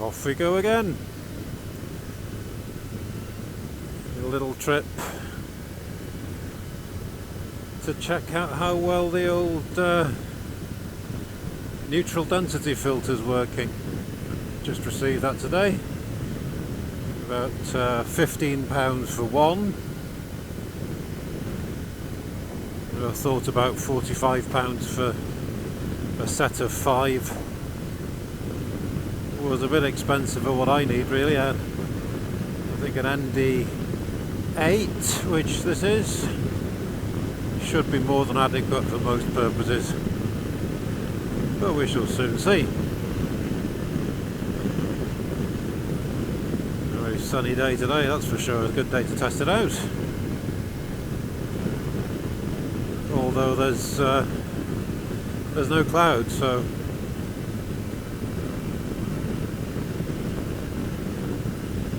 Off we go again. A little trip to check out how well the old neutral density filter's working. Just received that today. About £15 for one. I thought about £45 for a set of 5. Was a bit expensive for what I need really. I think an ND8, which this is, should be more than adequate for most purposes, but we shall soon see. A very sunny day today, that's for sure. It's a good day to test it out, although there's no clouds, so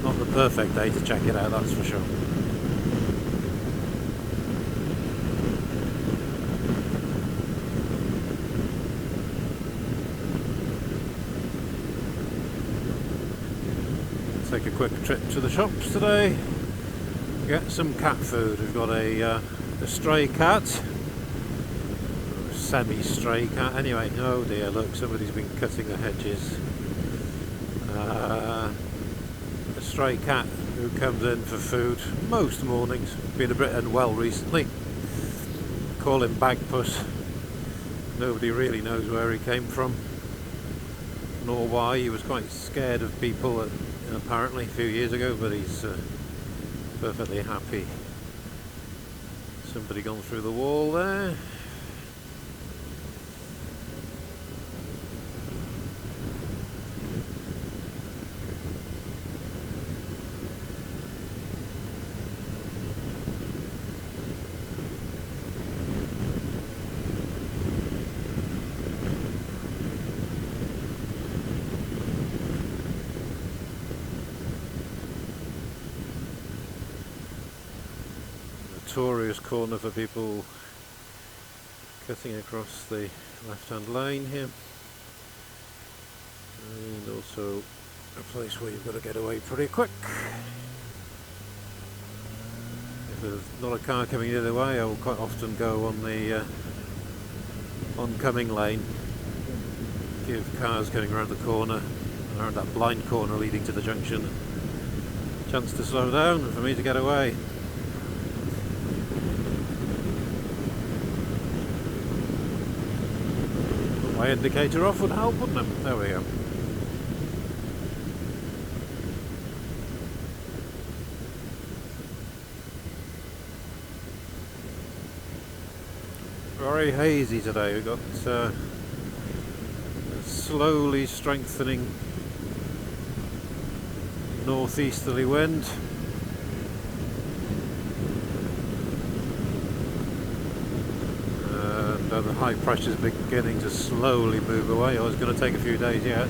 not the perfect day to check it out, that's for sure. Take a quick trip to the shops today, get some cat food. We've got a stray cat, semi-stray cat anyway. Oh dear, look, somebody's been cutting the hedges. A stray cat who comes in for food most mornings, been a bit unwell recently. Call him Bagpuss. Nobody really knows where he came from nor why. He was quite scared of people apparently a few years ago, but he's perfectly happy. Somebody gone through the wall there. Notorious corner for people cutting across the left-hand lane here, and also a place where you've got to get away pretty quick. If there's not a car coming the other way, I will quite often go on the oncoming lane, give cars coming around the corner, around that blind corner leading to the junction, a chance to slow down and for me to get away. My indicator off would help, wouldn't it? There we go. Very hazy today. We've got a slowly strengthening northeasterly wind. The high pressure is beginning to slowly move away. Oh, it's going to take a few days yet.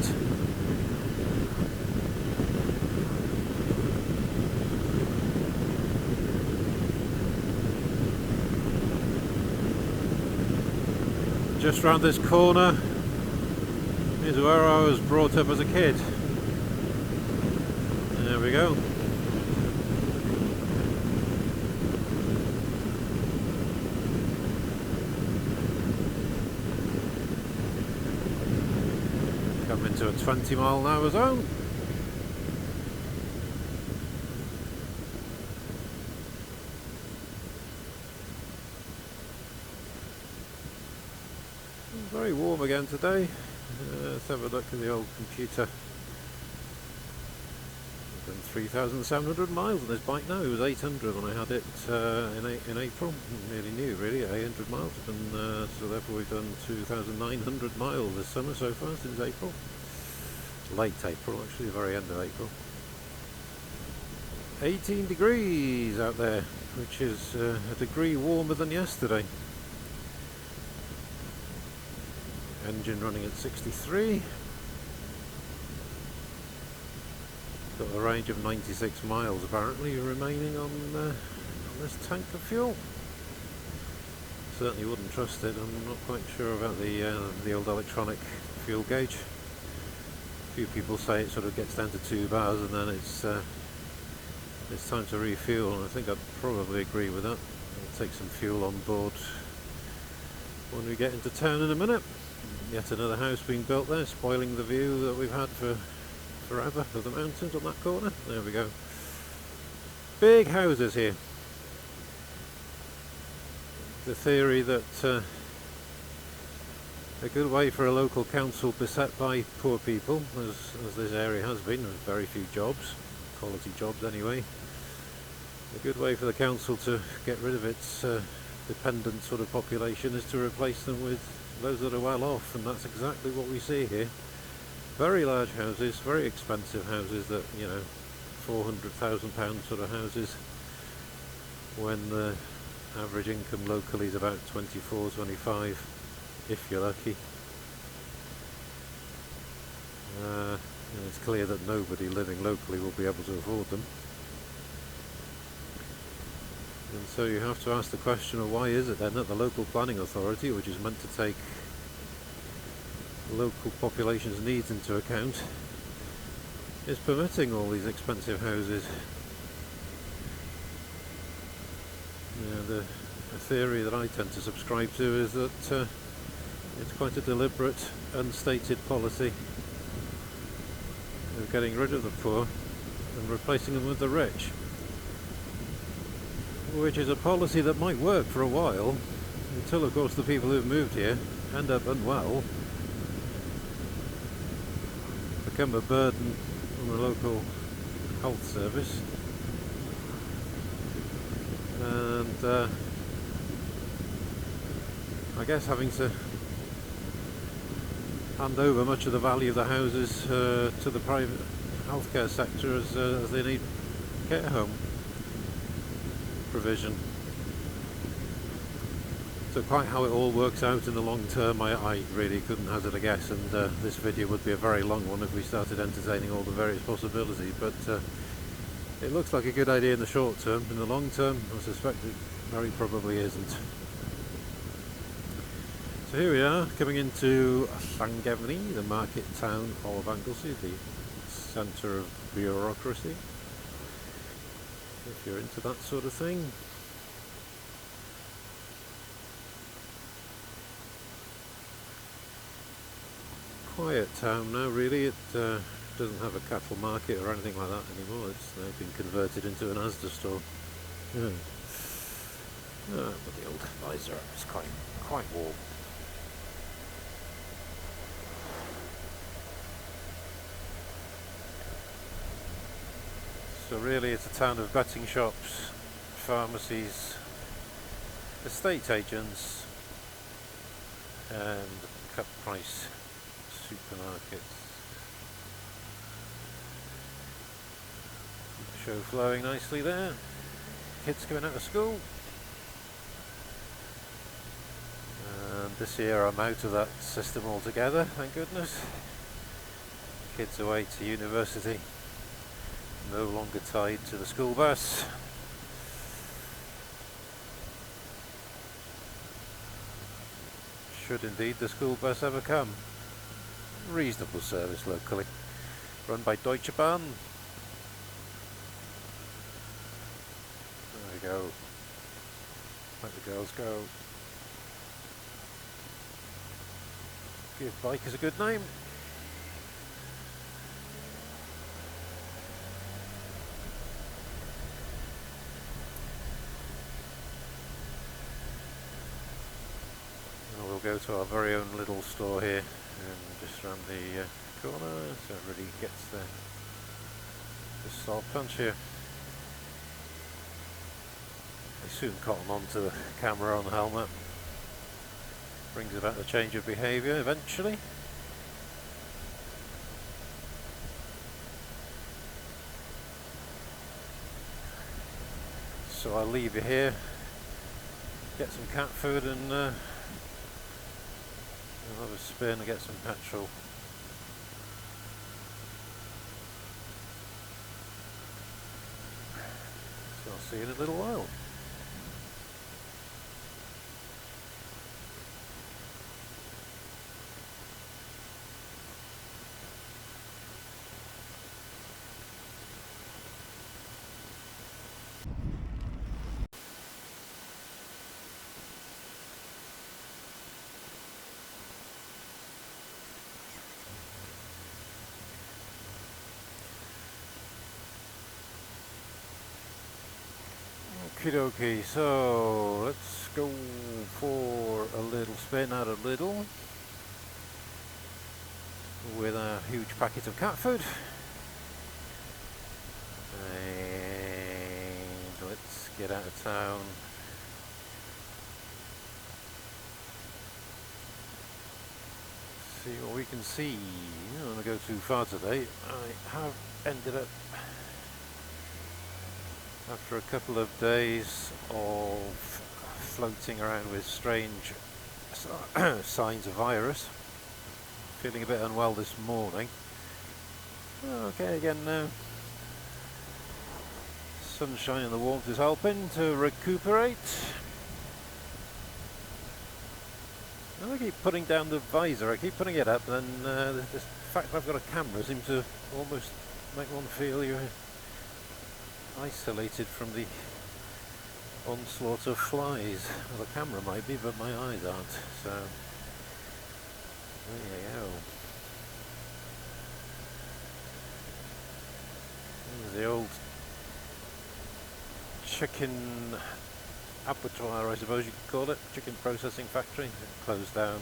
Just round this corner is where I was brought up as a kid. There we go. Into a 20-mile-an-hour zone. Very warm again today. Let's have a look at the old computer. I've done 3,700 miles on this bike now. It was 800 when I had it in April. Nearly new really, 800 miles, and so therefore we've done 2,900 miles this summer so far since April. Late April, actually, the very end of April. 18 degrees out there, which is a degree warmer than yesterday. Engine running at 63. Got a range of 96 miles apparently remaining on this tank of fuel. Certainly wouldn't trust it. I'm not quite sure about the old electronic fuel gauge. few people say it sort of gets down to 2 bars and then it's time to refuel, and I think I'd probably agree with that. I'll take some fuel on board when we get into town in a minute. Yet another house being built there, spoiling the view that we've had for forever of the mountains on that corner. There we go. Big houses here. The theory that a good way for a local council beset by poor people, as this area has been, with very few jobs, quality jobs anyway. A good way for the council to get rid of its dependent sort of population is to replace them with those that are well off, and that's exactly what we see here. Very large houses, very expensive houses that, you know, £400,000 sort of houses, when the average income locally is about 24, 25, if you're lucky. And it's clear that nobody living locally will be able to afford them. And so you have to ask the question of why is it then that the local planning authority, which is meant to take local population's needs into account, is permitting all these expensive houses. You know, the theory that I tend to subscribe to is that it's quite a deliberate, unstated policy of getting rid of the poor and replacing them with the rich, which is a policy that might work for a while, until of course the people who've moved here end up unwell, become a burden on the local health service, and I guess having to hand over much of the value of the houses to the private healthcare sector as they need care home provision. So quite how it all works out in the long term, I really couldn't hazard a guess, and this video would be a very long one if we started entertaining all the various possibilities, but it looks like a good idea in the short term. In the long term, I suspect it very probably isn't. So here we are, coming into Llangefni, the market town of Anglesey, the centre of bureaucracy, if you're into that sort of thing. Quiet town now, really. It doesn't have a cattle market or anything like that anymore. It's now been converted into an Asda store. Yeah. But the old visor is quite warm. So really it's a town of betting shops, pharmacies, estate agents and cut price supermarkets. Show flowing nicely there. Kids coming out of school. And this year I'm out of that system altogether, thank goodness. Kids away to university, no longer tied to the school bus. Should indeed the school bus ever come. Reasonable service locally, run by Deutsche Bahn. There we go. Let the girls go. Give bike is a good name. And we'll go to our very own little store here, and just round the corner, so everybody gets the start punch here. I soon cotton onto the camera on the helmet. Brings about a change of behaviour eventually. So I'll leave you here, get some cat food, and I'll have a spin and get some petrol. So I'll see you in a little while. Okie dokie, so let's go for a little spin out of Lidl with a huge packet of cat food. And let's get out of town. See what we can see. I don't want to go too far today. I have ended up, after a couple of days of floating around with strange signs of virus, feeling a bit unwell this morning. Okay, again now. Sunshine and the warmth is helping to recuperate. And I keep putting down the visor, I keep putting it up, and the fact that I've got a camera seems to almost make one feel you're isolated from the onslaught of flies. Well, the camera might be, but my eyes aren't, so there you go. There's the old chicken abattoir, I suppose you could call it, chicken processing factory. It closed down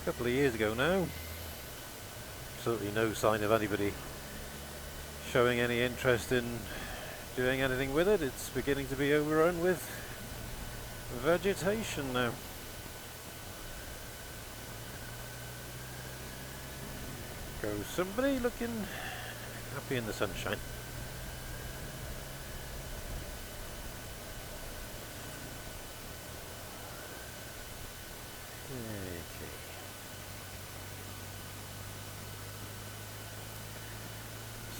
a couple of years ago now. Absolutely no sign of anybody showing any interest in doing anything with it. It's beginning to be overrun with vegetation now. Goes somebody looking happy in the sunshine. Okay.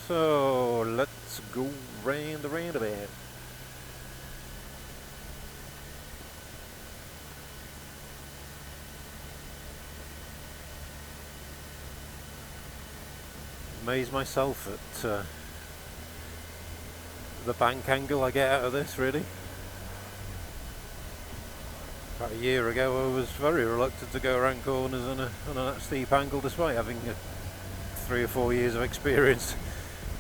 So let's go round the roundabout. Amaze myself at the bank angle I get out of this, really. About a year ago I was very reluctant to go around corners on a steep angle, despite having 3 or 4 years of experience,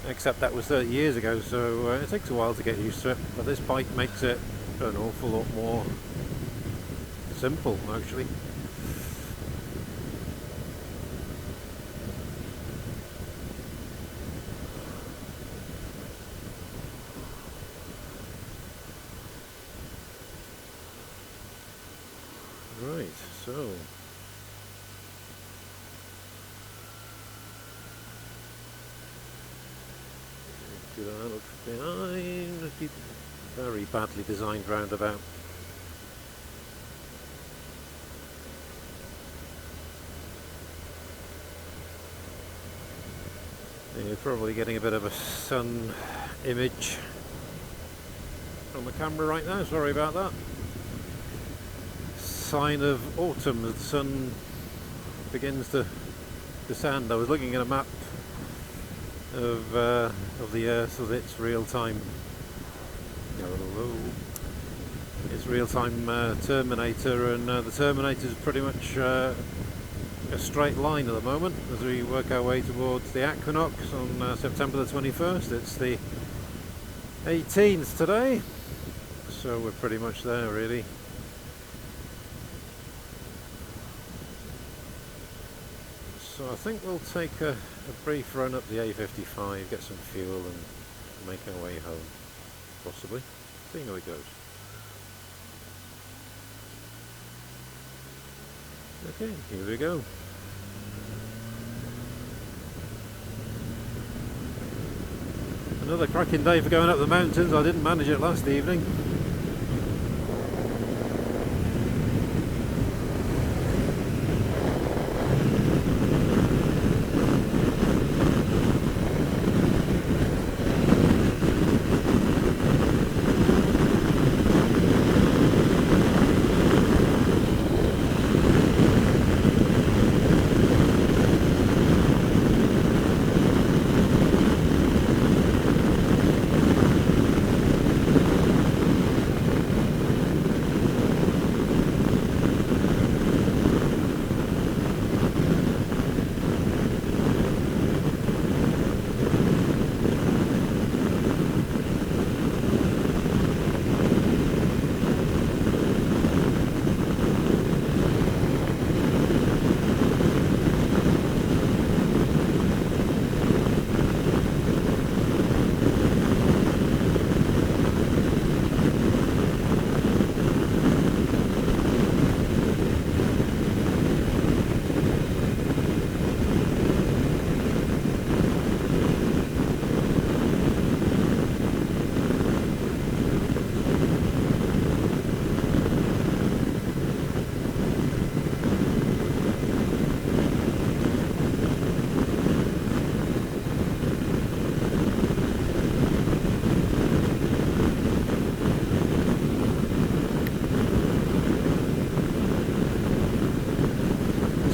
except that was 30 years ago, so it takes a while to get used to it, but this bike makes it an awful lot more simple, actually. Right, so do that, look behind, very badly designed roundabout. You're probably getting a bit of a sun image on the camera right now, sorry about that. Sign of autumn as the sun begins to descend. I was looking at a map of the Earth with its real-time terminator, and the terminator is pretty much a straight line at the moment as we work our way towards the equinox on September the 21st. It's the 18th today, so we're pretty much there, really. So I think we'll take a brief run up the A55, get some fuel and make our way home, possibly. See how it goes. Okay, here we go. Another cracking day for going up the mountains. I didn't manage it last evening.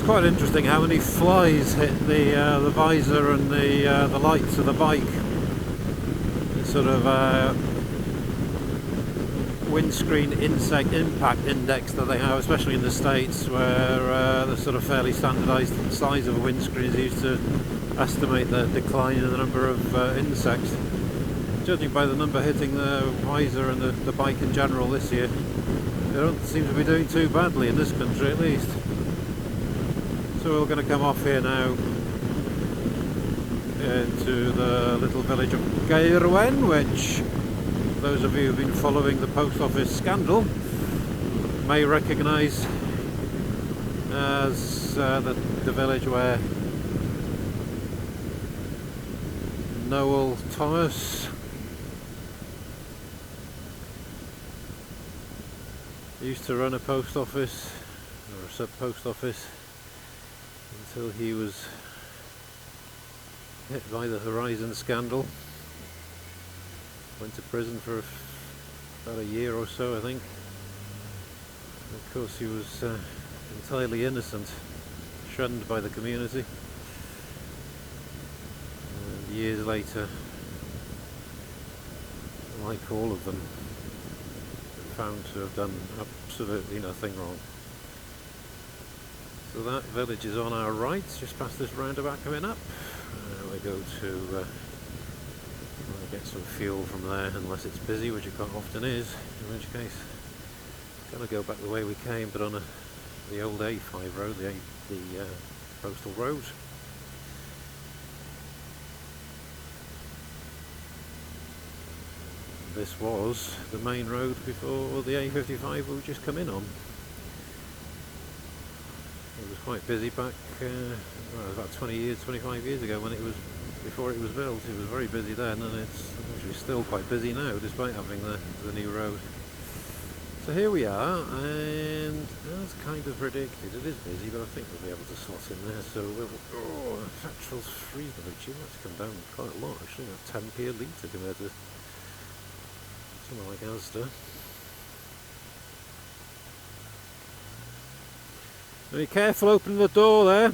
quite interesting how many flies hit the visor and the lights of the bike. It's sort of windscreen insect impact index that they have, especially in the States, where the sort of fairly standardized size of a windscreen is used to estimate the decline in the number of insects. Judging by the number hitting the visor and the bike in general this year, they don't seem to be doing too badly in this country at least. So we're going to come off here now into the little village of Gaerwen, which those of you who've been following the post office scandal may recognise as the village where Noel Thomas used to run a post office, or a sub-post office, until he was hit by the Horizon scandal. Went to prison for about a year or so, I think. And of course he was entirely innocent, shunned by the community. And years later, like all of them, found to have done absolutely nothing wrong. So that village is on our right, just past this roundabout coming up. We go to get some fuel from there, unless it's busy, which it quite often is, in which case going to go back the way we came, but on the old A5 road, the postal road. This was the main road before the A55 we just come in on. It was quite busy back well, about 25 years ago, when before it was built. It was very busy then, and it's actually still quite busy now, despite having the new road. So here we are, and as kind of predicted, it is busy, but I think we'll be able to slot in there. So petrol's free village. That's come down quite a lot actually, about 10p a litre compared to something like Asda. Be careful opening the door there.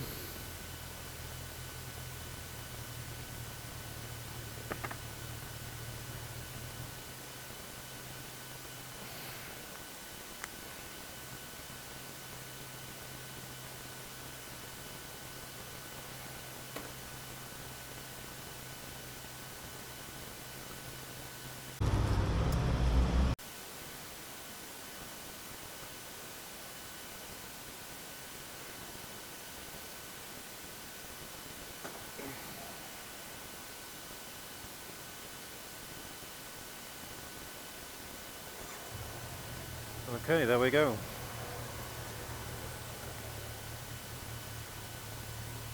Okay, there we go.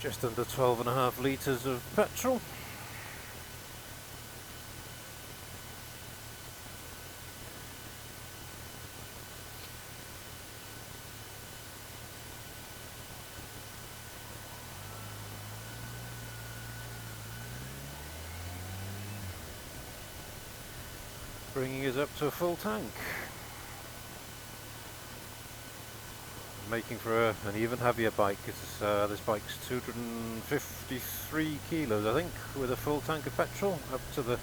Just under 12.5 litres of petrol. Bringing us up to a full tank. Making for an even heavier bike. This bike's 253 kilos, I think, with a full tank of petrol, up to the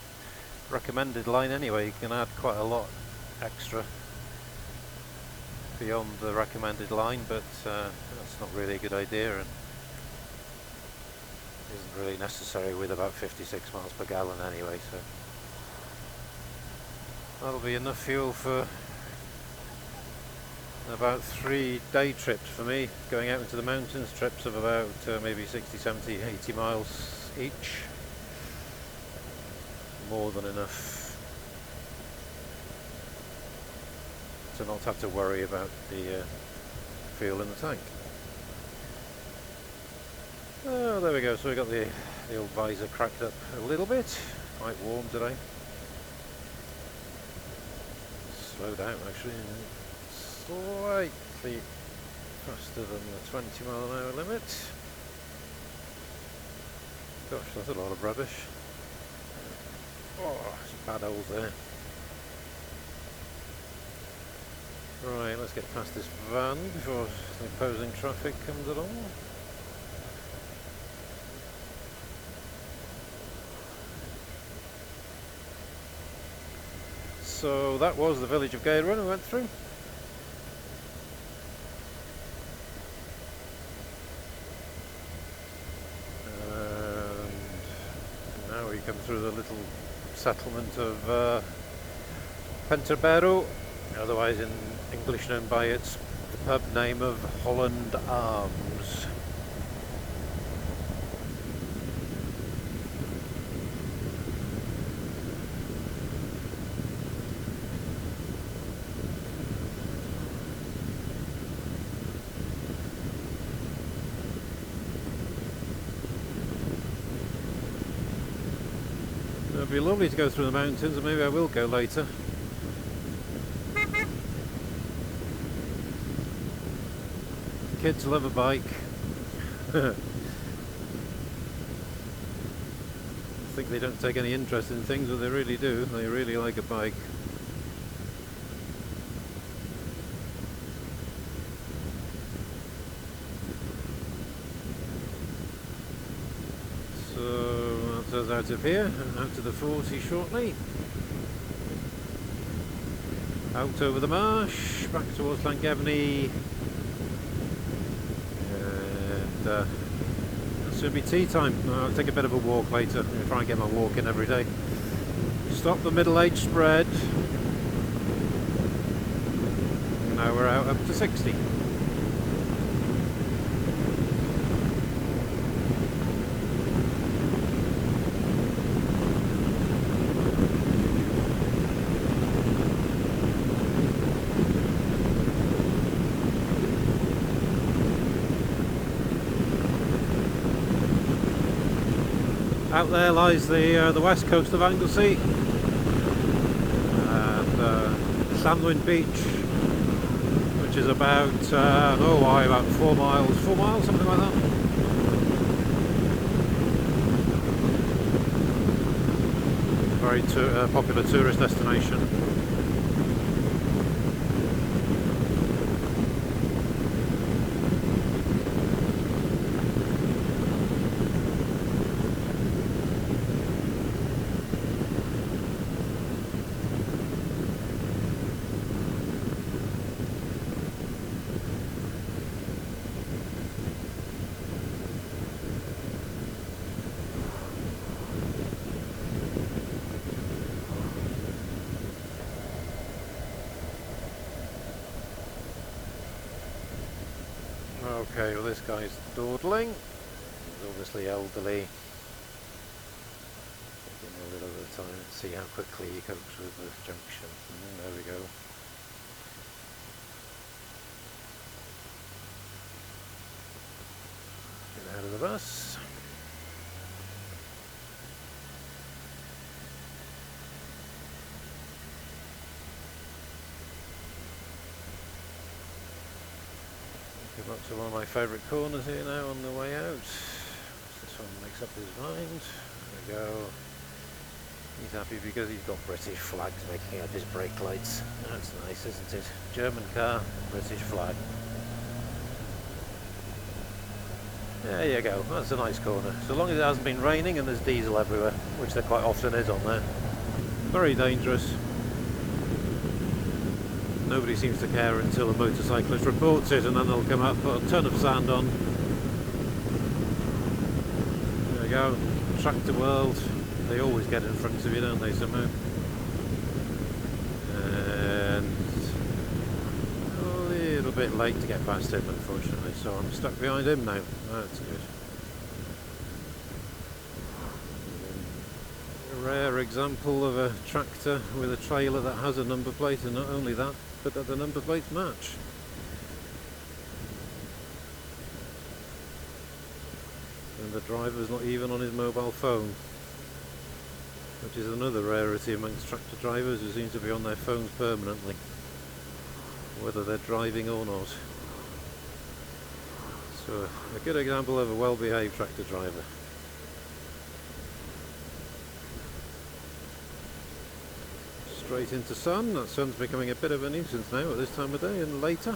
recommended line anyway. You can add quite a lot extra beyond the recommended line, but that's not really a good idea, and isn't really necessary with about 56 miles per gallon anyway. So that'll be enough fuel for about 3 day trips for me, going out into the mountains, trips of about maybe 60, 70, 80 miles each. More than enough to not have to worry about the fuel in the tank. Oh, there we go. So we got the old visor cracked up a little bit, quite warm today. Slow down actually. Slightly faster than the 20 mile an hour limit. Gosh, that's a lot of rubbish. Oh, it's bad holes there. Right, let's get past this van before the opposing traffic comes along. So that was the village of Galerun we went through. And now we come through the little settlement of Penterbero, otherwise in English known by its pub name of Holland Arms. It'd be lovely to go through the mountains, and maybe I will go later. Kids love a bike. I think they don't take any interest in things, but they really do. They really like a bike. So that's us out of here, out to the 40 shortly. Out over the marsh, back towards Llangefni. It'll soon be tea time. I'll take a bit of a walk later. I'm going to try and get my walk in every day. Stop the middle age spread. Now we're out up to 60. Out there lies the west coast of Anglesey and Llanwyn Beach, which is about about 4 miles, something like that. Very popular tourist destination. Okay, well this guy's dawdling. He's obviously elderly. Taking a little bit of time to see how quickly he copes with the junction. There we go. Get out of the bus. Come up to one of my favourite corners here now on the way out. This one makes up his mind. There we go. He's happy because he's got British flags making up his brake lights. That's nice, isn't it? German car, British flag. There you go, that's a nice corner. So long as it hasn't been raining and there's diesel everywhere, which there quite often is on there. Very dangerous. Nobody seems to care until a motorcyclist reports it, and then they'll come up, put a ton of sand on. There we go, Tractor World. They always get in front of you, don't they, somehow? And a little bit late to get past him, unfortunately, so I'm stuck behind him now. That's good. A rare example of a tractor with a trailer that has a number plate, and not only that, but that the number plates match. And the driver's not even on his mobile phone, which is another rarity amongst tractor drivers who seem to be on their phones permanently, whether they're driving or not. So a good example of a well-behaved tractor driver. Straight into sun. That sun's becoming a bit of a nuisance now at this time of day and later.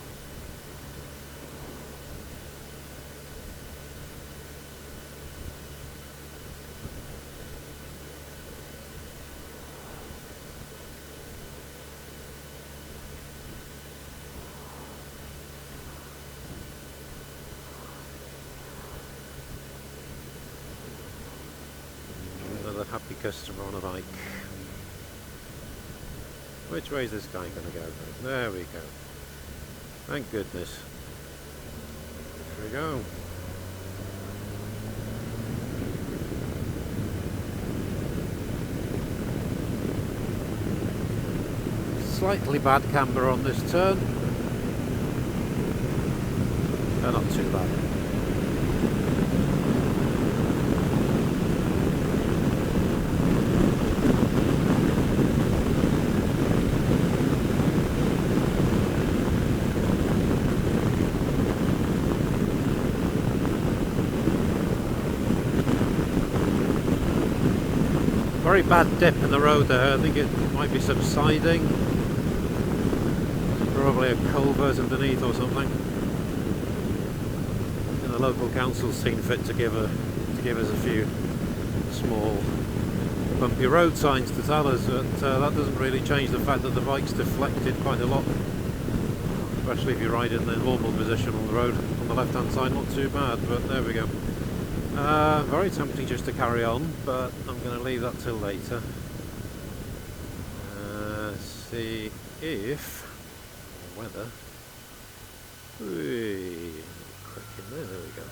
another happy customer on a bike. Which way is this guy going to go? There we go. Thank goodness. Here we go. Slightly bad camber on this turn. Not too bad. Very bad dip in the road there. I think it might be subsiding. Probably a culvert underneath or something. And the local council's seen fit to give us a few small bumpy road signs to tell us that that doesn't really change the fact that the bike's deflected quite a lot. Especially if you ride in the normal position on the road on the left hand side, not too bad, but there we go. Very tempting just to carry on, but I'm going to leave that till later. See if weather. Quick in there we go.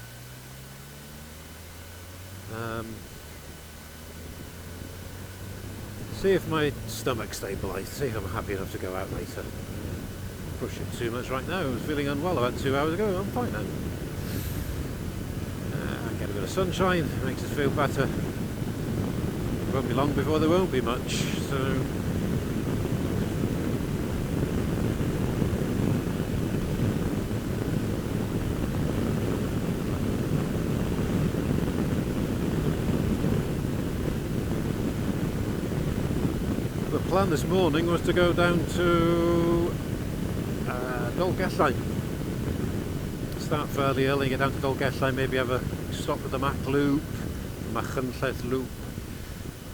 See if my stomach stabilised, see if I'm happy enough to go out later. Push it too much right now. I was feeling unwell about 2 hours ago. I'm fine now. Get a bit of sunshine, makes us feel better. It won't be long before there won't be much, so the plan this morning was to go down to Dolgellau. Start fairly early, get down to Dolgellau, maybe have a stop at the Mach Loop, Machynlleth Loop,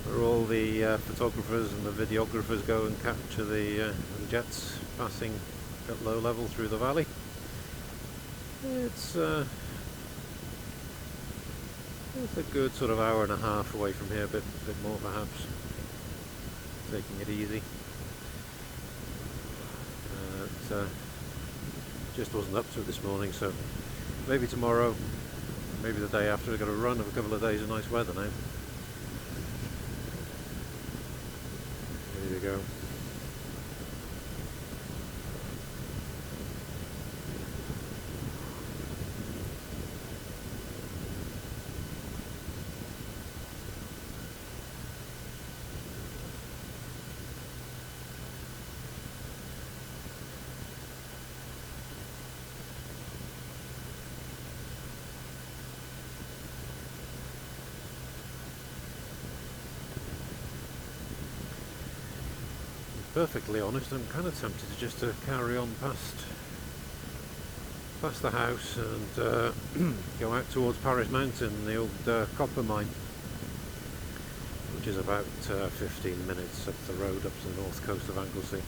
where all the photographers and the videographers go and capture the jets passing at low level through the valley. It's a good sort of hour and a half away from here, a bit more perhaps. Taking it easy. Just wasn't up to it this morning, so maybe tomorrow, maybe the day after. We've got a run of a couple of days of nice weather now. There you go. Perfectly honest, I'm kind of tempted to just carry on past the house and go out towards Paris Mountain, the old copper mine, which is about 15 minutes up the road up to the north coast of Anglesey.